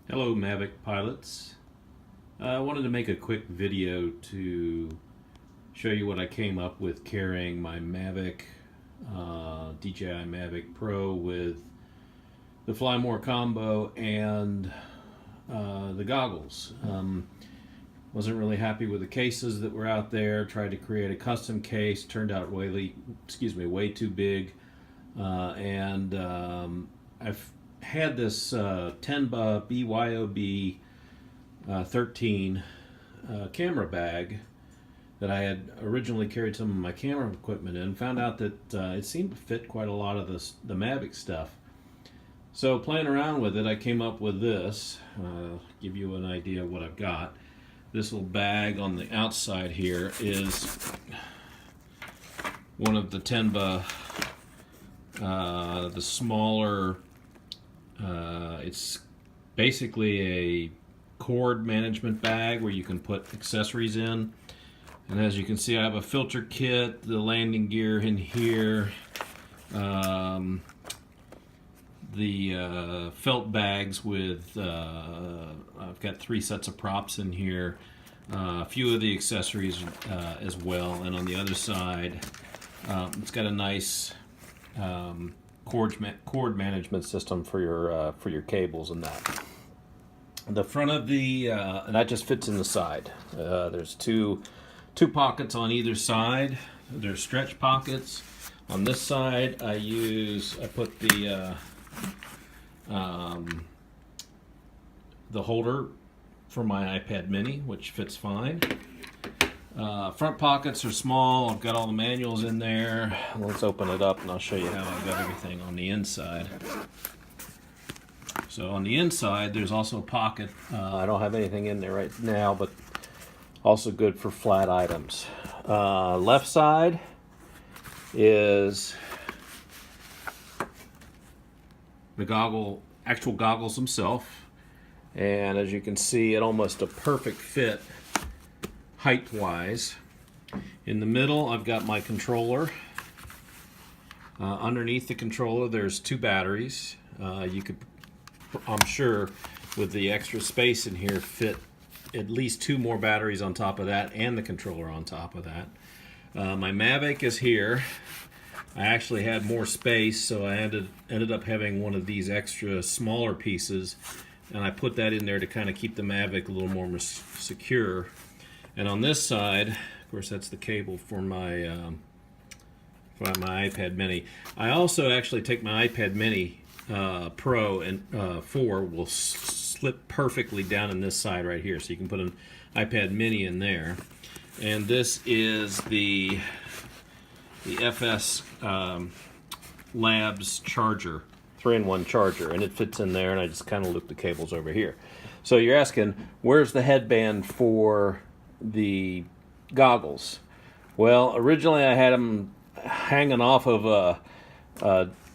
Hello Mavic pilots. I wanted to make a quick video to show you what I came up with carrying my Mavic DJI Mavic Pro with the Fly More combo and the goggles. Wasn't really happy with the cases that were out there. Tried to create a custom case, turned out way too big, and I've had this Tenba BYOB 13 camera bag that I had originally carried some of my camera equipment in. Found out that it seemed to fit quite a lot of the Mavic stuff. So playing around with it, I came up with this. Give you an idea of what I've got. This little bag on the outside here is one of the Tenba, the smaller. It's basically a cord management bag where you can put accessories in. And as you can see, I have a filter kit, the landing gear in here, the felt bags with, I've got 3 sets of props in here, a few of the accessories as well. And on the other side, it's got a nice cord management system for your cables and that. The front of the that just fits in the side. There's two pockets on either side. There's stretch pockets. On this side, I put the holder for my iPad mini, which fits fine. Front pockets are small. I've got all the manuals in there. Let's open it up and I'll show you how I've got everything on the inside. So on the inside, there's also a pocket. I don't have anything in there right now, but also good for flat items. Left side is the actual goggles themselves. And as you can see, it almost a perfect fit height-wise. In the middle, I've got my controller. Underneath the controller, there's 2 batteries. You could, I'm sure, with the extra space in here, fit at least 2 more batteries on top of that, and the controller on top of that. My Mavic is here. I actually had more space, so I ended up having one of these extra smaller pieces, and I put that in there to kind of keep the Mavic a little more secure. And on this side, of course, that's the cable for my iPad mini. I also actually take my iPad mini Pro and 4 will slip perfectly down in this side right here, so you can put an iPad mini in there. And this is the FS Labs charger, 3-in-1 charger, and it fits in there, and I just kind of loop the cables over here. So you're asking, where's the headband for the goggles? Well, originally I had them hanging off of a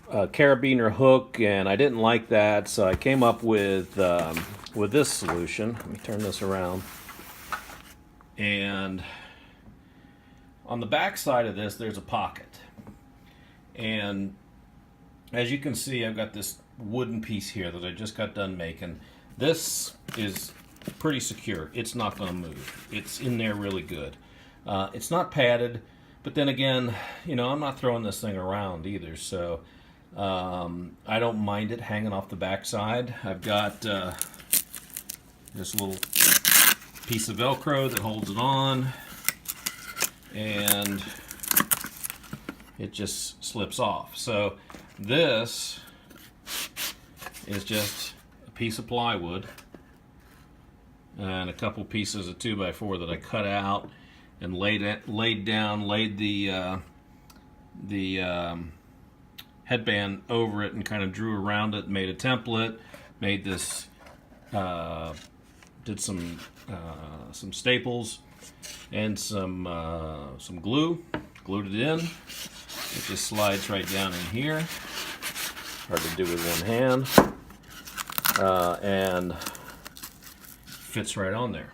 carabiner hook, and I didn't like that, so I came up with this solution. Let me turn this around. And on the back side of this, there's a pocket. And as you can see, I've got this wooden piece here that I just got done making. This is pretty secure. It's not going to move. It's in there really good. It's not padded, but then again, you know, I'm not throwing this thing around either, so I don't mind it hanging off the back side. I've got this little piece of Velcro that holds it on, and it just slips off. So this is just a piece of plywood and a couple pieces of 2x4 that I cut out and laid the headband over it and kind of drew around it, made a template, made this, did some staples and some glue, glued it in. It just slides right down in here. Hard to do with one hand, and fits right on there.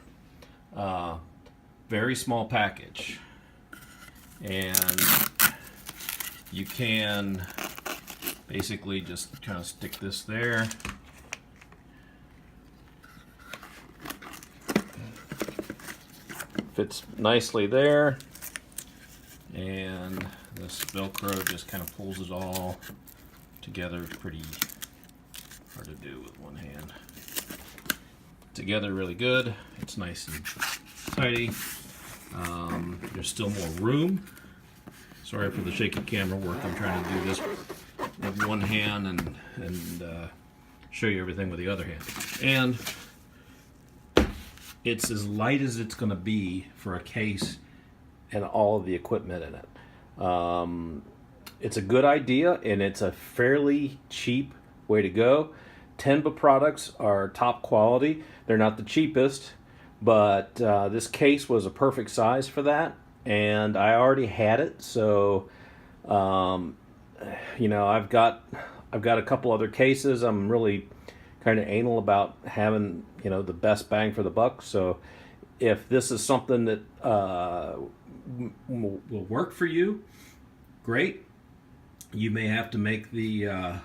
Very small package, and you can basically just kind of stick this there fits nicely there, and this Velcro just kind of pulls it all together. Pretty hard to do with one hand. Together really good. It's nice and tidy. There's still more room. Sorry for the shaky camera work. I'm trying to do this with one hand and show you everything with the other hand. And it's as light as it's going to be for a case and all of the equipment in it. It's a good idea, and it's a fairly cheap way to go. Tenba products are top quality. They're not the cheapest, but this case was a perfect size for that, and I already had it, so you know, I've got a couple other cases. I'm really kind of anal about having, you know, the best bang for the buck. So if this is something that will work for you, great. You may have to make the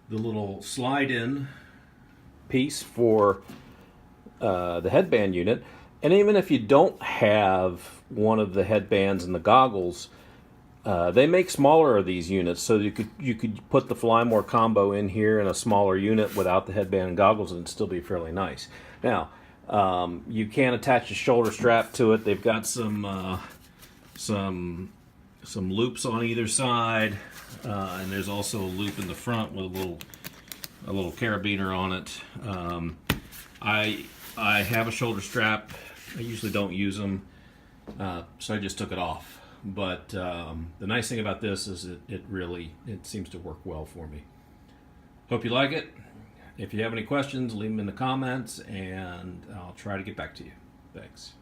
little slide-in piece for the headband unit. And even if you don't have one of the headbands and the goggles, they make smaller of these units, so you could put the Fly More combo in here in a smaller unit without the headband and goggles, and it'd still be fairly nice. Now, you can attach a shoulder strap to it. They've got some loops on either side, and there's also a loop in the front with a little carabiner on it. I have a shoulder strap. I usually don't use them, so I just took it off. But the nice thing about this is it seems to work well for me. Hope you like it. If you have any questions, leave them in the comments, and I'll try to get back to you. Thanks.